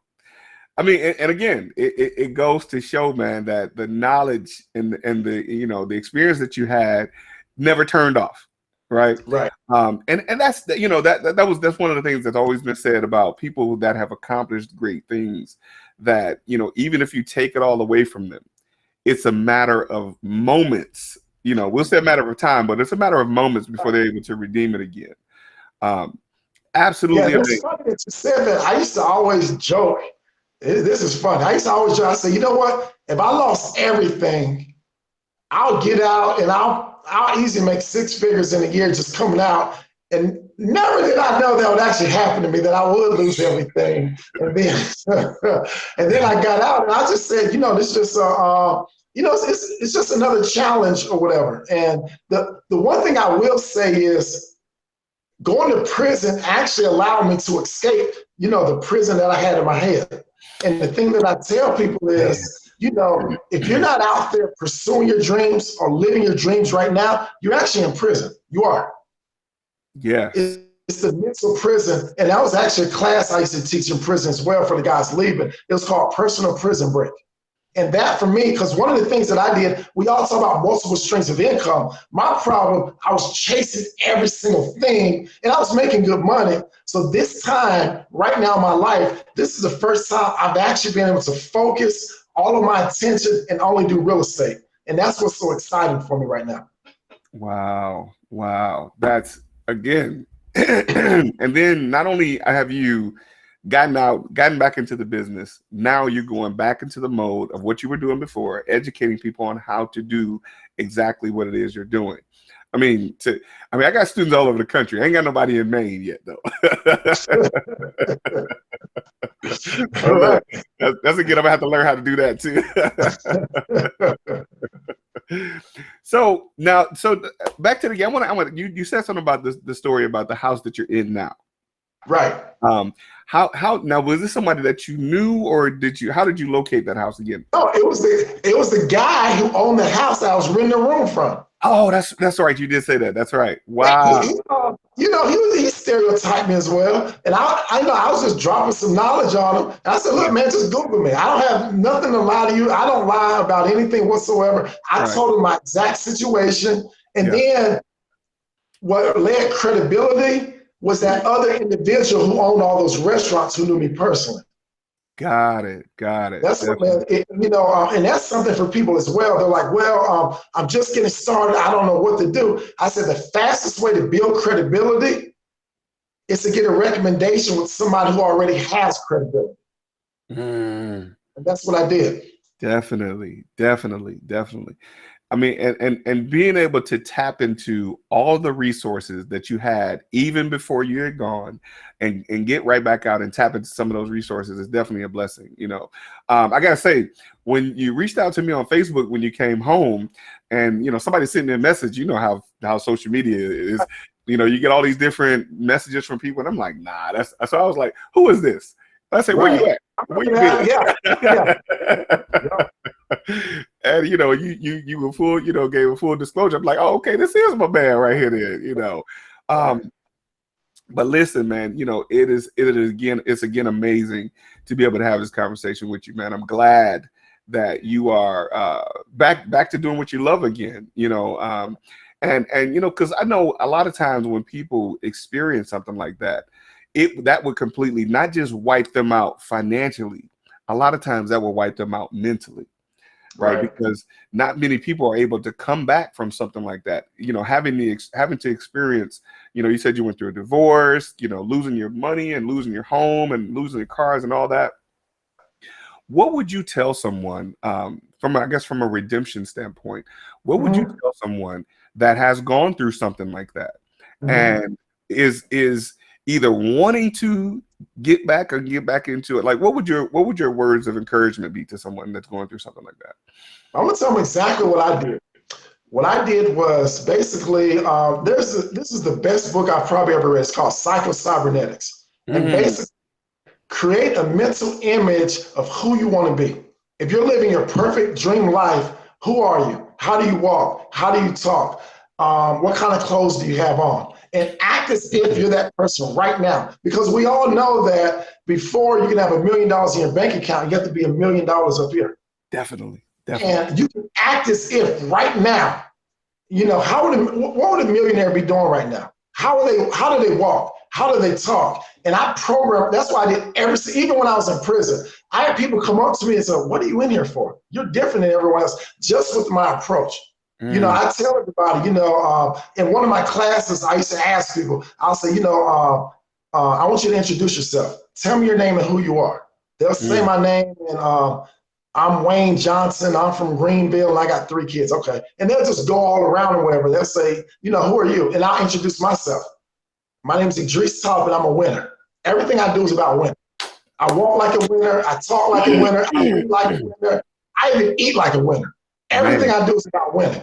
I mean, and again, it goes to show, man, that the knowledge and the the experience that you had never turned off, right? Right. And that's that's one of the things that's always been said about people that have accomplished great things. That even if you take it all away from them, it's a matter of moments. We'll say a matter of time, but it's a matter of moments before they're able to redeem it again. Absolutely. Yeah, it's funny that you said that. I used to always joke. This is fun. I used to always joke. I say, you know what? If I lost everything, I'll get out and I'll easily make 6 figures in a year just coming out. And never did I know that would actually happen to me, that I would lose everything. And then and then I got out and I just said, this just it's just another challenge or whatever. And the one thing I will say is going to prison actually allowed me to escape, the prison that I had in my head. And the thing that I tell people is, if you're not out there pursuing your dreams or living your dreams right now, you're actually in prison. You are. Yeah. It's the mental prison. And that was actually a class I used to teach in prison as well for the guys leaving. It was called Personal Prison Break. And that for me, because one of the things that I did, we all talk about multiple streams of income. My problem, I was chasing every single thing and I was making good money. So this time, right now in my life, this is the first time I've actually been able to focus all of my attention and only do real estate. And that's what's so exciting for me right now. Wow. Wow. That's again. And then not only have you gotten back into the business, now you're going back into the mode of what you were doing before, educating people on how to do exactly what it is you're doing. I mean, I got students all over the country. I ain't got nobody in Maine yet, though. That's again, I'm gonna have to learn how to do that too. So now, back to the game. I want you said something about the story about the house that you're in now. Right. How now, was this somebody that you knew, or how did you locate that house again? No, it was the guy who owned the house I was renting a room from. Oh, that's right. You did say that. That's right. Wow. He stereotyped me as well. And I was just dropping some knowledge on him. And I said, look, man, just Google me. I don't have nothing to lie to you. I don't lie about anything whatsoever. I told him my exact situation. And then what led credibility was that other individual who owned all those restaurants who knew me personally. Got it. That's what, man, and that's something for people as well. They're like, well, I'm just getting started. I don't know what to do. I said the fastest way to build credibility is to get a recommendation with somebody who already has credibility. And that's what I did. Definitely. I mean, and being able to tap into all the resources that you had even before you had gone, and get right back out and tap into some of those resources is definitely a blessing. I gotta say, when you reached out to me on Facebook when you came home, and somebody sent me a message, how social media is. You get all these different messages from people, and I'm like, nah, so I was like, who is this? I say, where you Right. at? Where you been? Yeah. Yeah. And you were full, gave a full disclosure. I'm like, oh, okay, this is my man right here. Then, but listen, man, it's again amazing to be able to have this conversation with you, man. I'm glad that you are back to doing what you love again. And because I know a lot of times when people experience something like that, that would completely not just wipe them out financially. A lot of times that will wipe them out mentally. Right? Because not many people are able to come back from something like that. Having to experience, you said you went through a divorce, losing your money and losing your home and losing your cars and all that. What would you tell someone, from a redemption standpoint? What would you tell someone that has gone through something like that and is either wanting to get back or get back into it? Like, what would your words of encouragement be to someone that's going through something like that? I'm gonna tell them exactly what I did. What I did was basically, this is the best book I've probably ever read. It's called Psycho-Cybernetics. And basically, create a mental image of who you want to be. If you're living your perfect dream life, who are you? How do you walk? How do you talk? What kind of clothes do you have on? And act as if you're that person right now. Because we all know that before you can have $1 million in your bank account, you have to be $1 million up here. Definitely. And you can act as if right now, what would a millionaire be doing right now? How do they walk? How do they talk? And I program, that's why I did even when I was in prison, I had people come up to me and say, what are you in here for? You're different than everyone else, just with my approach. I tell everybody, in one of my classes, I used to ask people, I'll say, I want you to introduce yourself. Tell me your name and who you are. They'll say my name and I'm Wayne Johnson. I'm from Greenville and I got 3 kids. Okay. And they'll just go all around and whatever. They'll say, who are you? And I'll introduce myself. My name is Idris Talib and I'm a winner. Everything I do is about winning. I walk like a winner. I talk like a winner. I read like a winner. I even eat like a winner. Everything I do is about winning.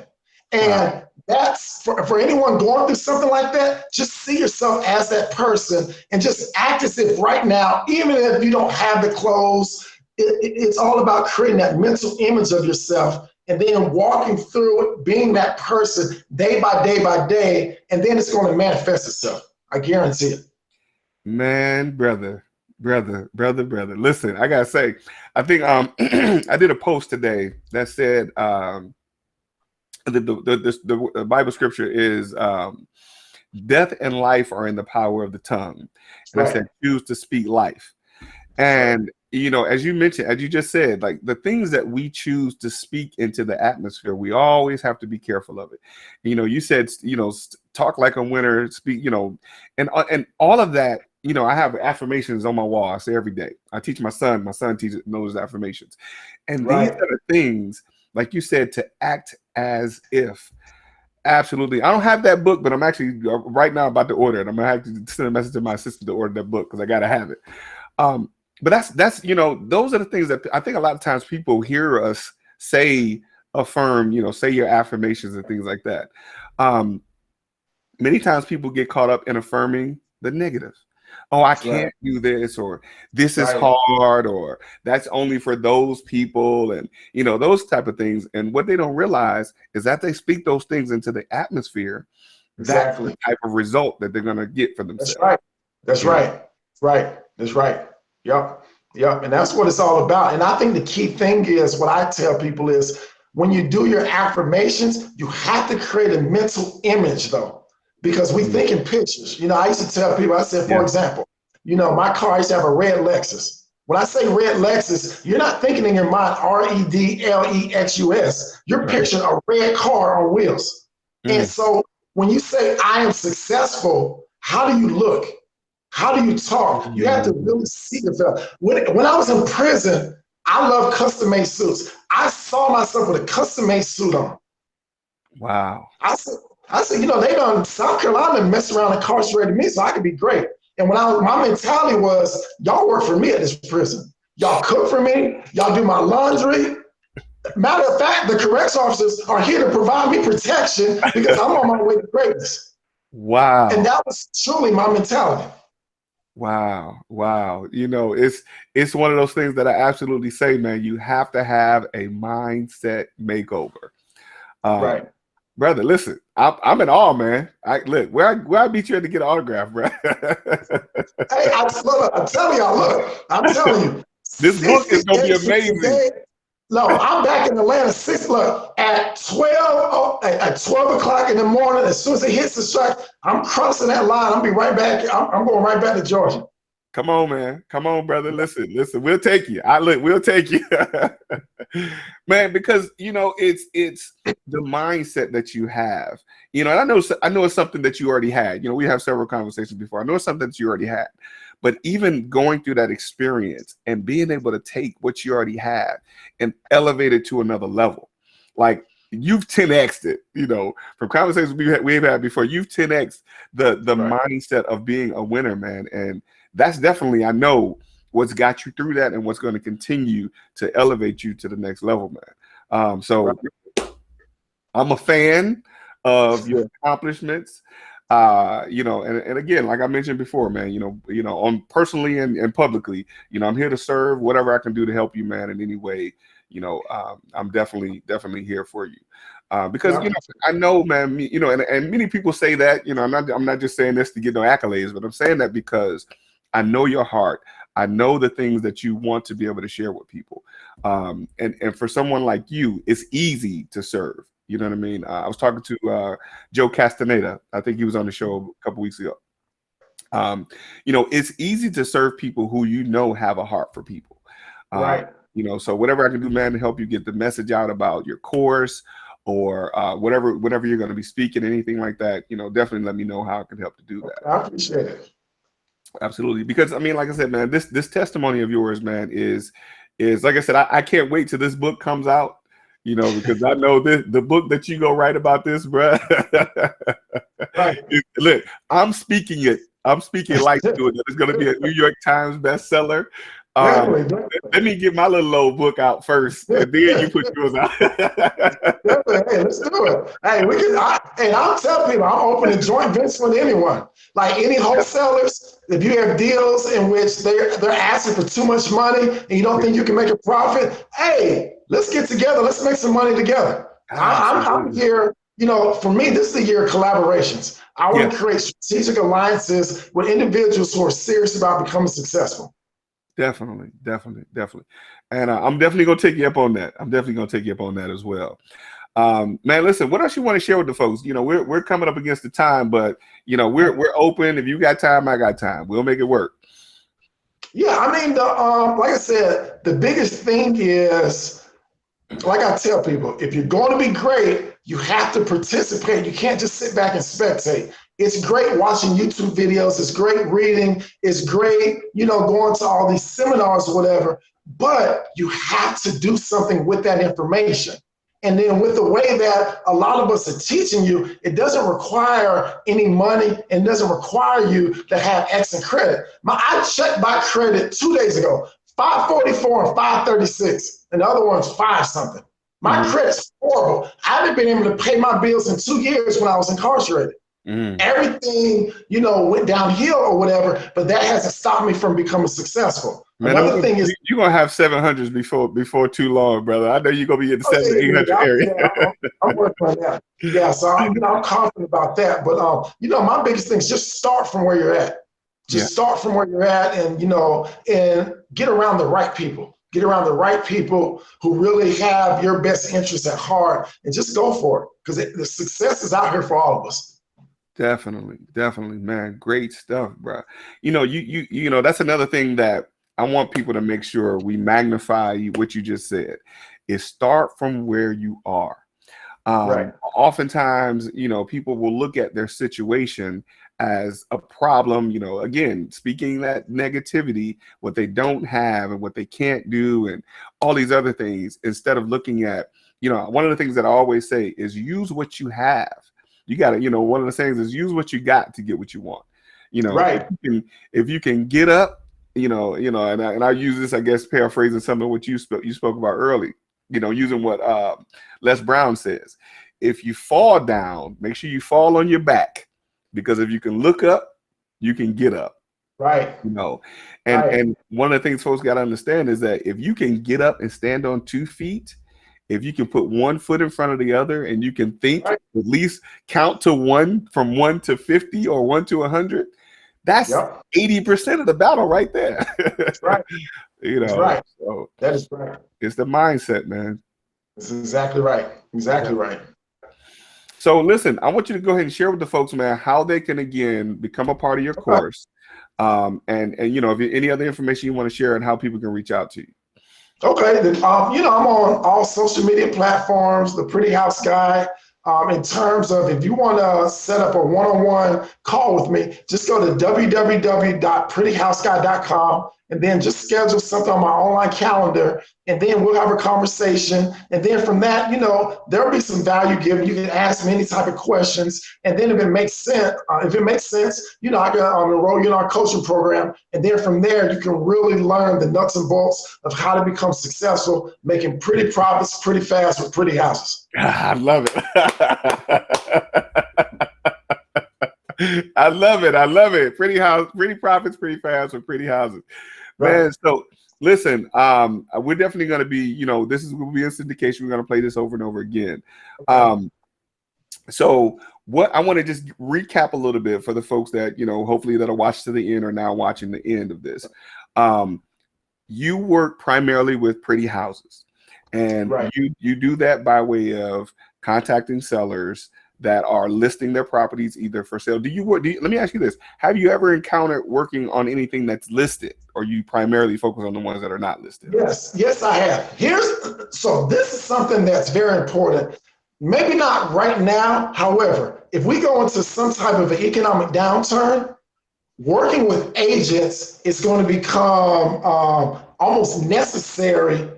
And that's for anyone going through something like that, just see yourself as that person and just act as if right now, even if you don't have the clothes, it's all about creating that mental image of yourself and then walking through it, being that person day by day by day, and then it's going to manifest itself. I guarantee it. Man, brother. Listen, I gotta say, I think I did a post today that said the Bible scripture is death and life are in the power of the tongue. And I said, choose to speak life. And as you mentioned, as you just said, like the things that we choose to speak into the atmosphere, we always have to be careful of it. You said, talk like a winner, speak, and all of that. I have affirmations on my wall. I say every day. I teach my son. My son knows affirmations, and these are the things, like you said, to act as if. Absolutely. I don't have that book, but I'm actually right now about to order it. I'm gonna have to send a message to my assistant to order that book because I gotta have it. But that's those are the things that I think a lot of times people hear us say, affirm, say your affirmations and things like that. Many times people get caught up in affirming the negative. Oh, I can't do this, or this is hard, or that's only for those people, and those type of things. And what they don't realize is that they speak those things into the atmosphere. That's the type of result that they're gonna get for themselves. That's right. Yep. And that's what it's all about. And I think the key thing is what I tell people is when you do your affirmations, you have to create a mental image though, because we think in pictures. I used to tell people, I said, for example, my car, I used to have a red Lexus. When I say red Lexus, you're not thinking in your mind REDLEXUS. You're picturing a red car on wheels. And so when you say I am successful, how do you look? How do you talk? You have to really see yourself. When I was in prison, I love custom-made suits. I saw myself with a custom-made suit on. Wow. I said, they done South Carolina mess around and incarcerated me so I could be great. And my mentality was, y'all work for me at this prison. Y'all cook for me. Y'all do my laundry. Matter of fact, the corrects officers are here to provide me protection because I'm on my way to greatness. And Wow. that was truly my mentality. Wow. Wow. It's one of those things that I absolutely say, man, you have to have a mindset makeover. Right. Brother, listen, I'm in awe, man. Look, where I meet you at to get an autograph, bro. Hey, I'm telling y'all, look, I'm telling you, This book is gonna be 68 amazing. today. No, I'm back in Atlanta at 12 o'clock in the morning. As soon as it hits the strike, I'm crossing that line. I'll be right back. I'm going right back to Georgia. Come on, man. Come on, brother. Listen. We'll take you. We'll take you, man. Because it's the mindset that you have. And I know it's something that you already had. We have several conversations before. I know it's something that you already had. But even going through that experience and being able to take what you already had and elevate it to another level, like you've 10x'd it. From conversations we've had before, you've 10x'd the Right. mindset of being a winner, man. And that's definitely, I know, what's got you through that and what's going to continue to elevate you to the next level, man. So I'm a fan of your accomplishments. And again, like I mentioned before, man, on personally and publicly, I'm here to serve whatever I can do to help you, man, in any way. I'm definitely here for you. Because I know, man, and many people say that, I'm not just saying this to get no accolades, but I'm saying that because I know your heart. I know the things that you want to be able to share with people. And for someone like you, it's easy to serve. You know what I mean? I was talking to Joe Castaneda. I think he was on the show a couple weeks ago. It's easy to serve people who have a heart for people. Right. So whatever I can do, man, to help you get the message out about your course or whatever you're going to be speaking, anything like that, definitely let me know how I can help to do that. I appreciate it. Absolutely. Because like I said, man, this testimony of yours, man, is like I said, I can't wait till this book comes out, because I know the book that you go write about this, bro. Right. Look, I'm speaking like to it. It's going to be a New York Times bestseller. Definitely. Let me get my little old book out first, and then you put yours out. Definitely. Hey, let's do it. Hey, I'll tell people I'm open to joint venture with anyone. Like any wholesalers, if you have deals in which they're asking for too much money and you don't think you can make a profit, hey, let's get together. Let's make some money together. I'm here. For me, this is the year of collaborations. I want to create strategic alliances with individuals who are serious about becoming successful. Definitely. And I'm definitely going to take you up on that. I'm definitely going to take you up on that as well. Man, listen, what else you want to share with the folks? We're coming up against the time, but we're open. If you got time, I got time. We'll make it work. Yeah, I mean, like I said, the biggest thing is, like I tell people, if you're going to be great, you have to participate. You can't just sit back and spectate. It's great watching YouTube videos. It's great reading. It's great, going to all these seminars or whatever, but you have to do something with that information. And then with the way that a lot of us are teaching you, it doesn't require any money and doesn't require you to have X in credit. I checked my credit 2 days ago, 544 and 536, and the other one's 5 something. My credit's horrible. I haven't been able to pay my bills in 2 years when I was incarcerated. Everything, went downhill or whatever, but that hasn't stopped me from becoming successful. Man, another thing is you're gonna have 700s before too long, brother. I know you're gonna be in the 700-800 area. I'm working on that. Yeah, so I'm confident about that. But my biggest thing is just start from where you're at. Start from where you're at, and and get around the right people. Get around the right people who really have your best interests at heart, and just go for it, because the success is out here for all of us. Definitely, man. Great stuff, bro. That's another thing that I want people to make sure we magnify what you just said, is start from where you are. Right. Oftentimes, people will look at their situation as a problem, again, speaking that negativity, what they don't have and what they can't do and all these other things, instead of looking at, one of the things that I always say is use what you have. You got to, one of the sayings is use what you got to get what you want. Right. If you can get up, and I use this, I guess, paraphrasing some of what you spoke about early, using what Les Brown says. If you fall down, make sure you fall on your back, because if you can look up, you can get up. Right. And one of the things folks got to understand is that if you can get up and stand on 2 feet, if you can put one foot in front of the other, and you can think, at least count to 1, from 1 to 50 or 1 to 100, that's 80% of the battle right there. That's right. That's right. So that is right. It's the mindset, man. That's exactly right. Exactly right. So listen, I want you to go ahead and share with the folks, man, how they can, again, become a part of your course. And if any other information you want to share, and how people can reach out to you. Okay, I'm on all social media platforms, the Pretty House Guy. In terms of, if you want to set up a one-on-one call with me, just go to www.prettyhouseguy.com, and then just schedule something on my online calendar, and then we'll have a conversation. And then from that, there'll be some value given. You can ask me any type of questions, and then if it makes sense, I can enroll you in our coaching program. And then from there, you can really learn the nuts and bolts of how to become successful, making pretty profits pretty fast with pretty houses. I love it. I love it. Pretty profits pretty fast with pretty houses. Man, so listen, we're definitely going to be, this is going to be in syndication. We're going to play this over and over again. So what I want to just recap a little bit for the folks that, hopefully that'll watch to the end, or now watching the end of this. You work primarily with pretty houses, and you do that by way of contacting sellers that are listing their properties either for sale. Let me ask you this. Have you ever encountered working on anything that's listed, or you primarily focus on the ones that are not listed? Yes, I have. So this is something that's very important. Maybe not right now. However, if we go into some type of an economic downturn, working with agents is going to become almost necessary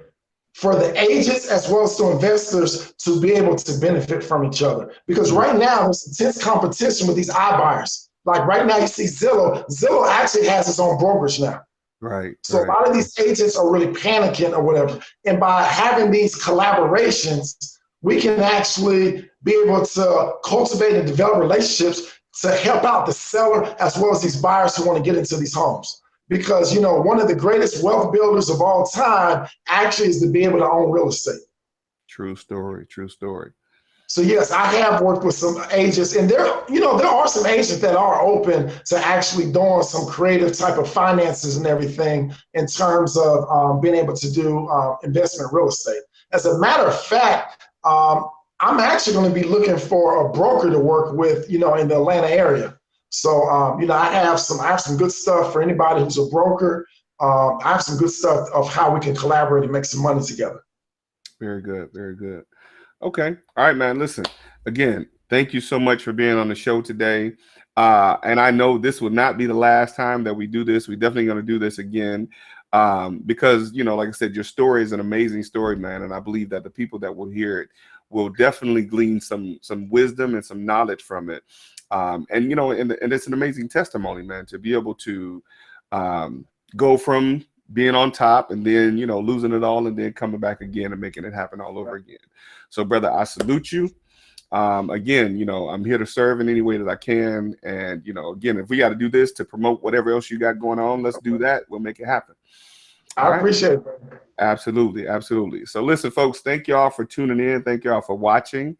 for the agents as well as to investors to be able to benefit from each other. Because right now there's intense competition with these iBuyers. Like right now you see Zillow. Zillow actually has its own brokerage now. So a lot of these agents are really panicking or whatever. And by having these collaborations, we can actually be able to cultivate and develop relationships to help out the seller as well as these buyers who want to get into these homes. Because, one of the greatest wealth builders of all time actually is to be able to own real estate. True story. So yes, I have worked with some agents, and there are some agents that are open to actually doing some creative type of finances and everything in terms of being able to do investment real estate. As a matter of fact, I'm actually going to be looking for a broker to work with, in the Atlanta area. So, I have some good stuff for anybody who's a broker. I have some good stuff of how we can collaborate and make some money together. Very good. Okay. All right, man. Listen, again, thank you so much for being on the show today. And I know this will not be the last time that we do this. We're definitely going to do this again. Because, like I said, your story is an amazing story, man. And I believe that the people that will hear it will definitely glean some wisdom and some knowledge from it. And it's an amazing testimony, man, to be able to go from being on top and then, losing it all and then coming back again and making it happen all over again. So, brother, I salute you. Again, I'm here to serve in any way that I can. And, again, if we got to do this to promote whatever else you got going on, let's do that. We'll make it happen. I appreciate it. Absolutely. So listen, folks, thank y'all for tuning in. Thank y'all for watching.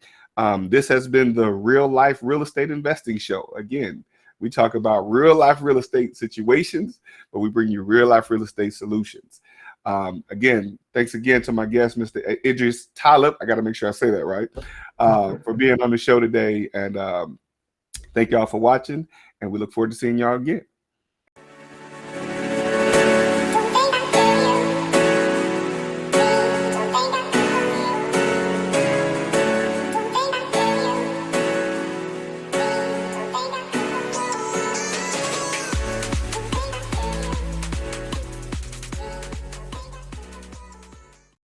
This has been the Real Life Real Estate Investing Show. Again, we talk about real life real estate situations, but we bring you real life real estate solutions. Again, thanks again to my guest, Mr. Idris Talib. I got to make sure I say that right, for being on the show today. And thank y'all for watching, and we look forward to seeing y'all again.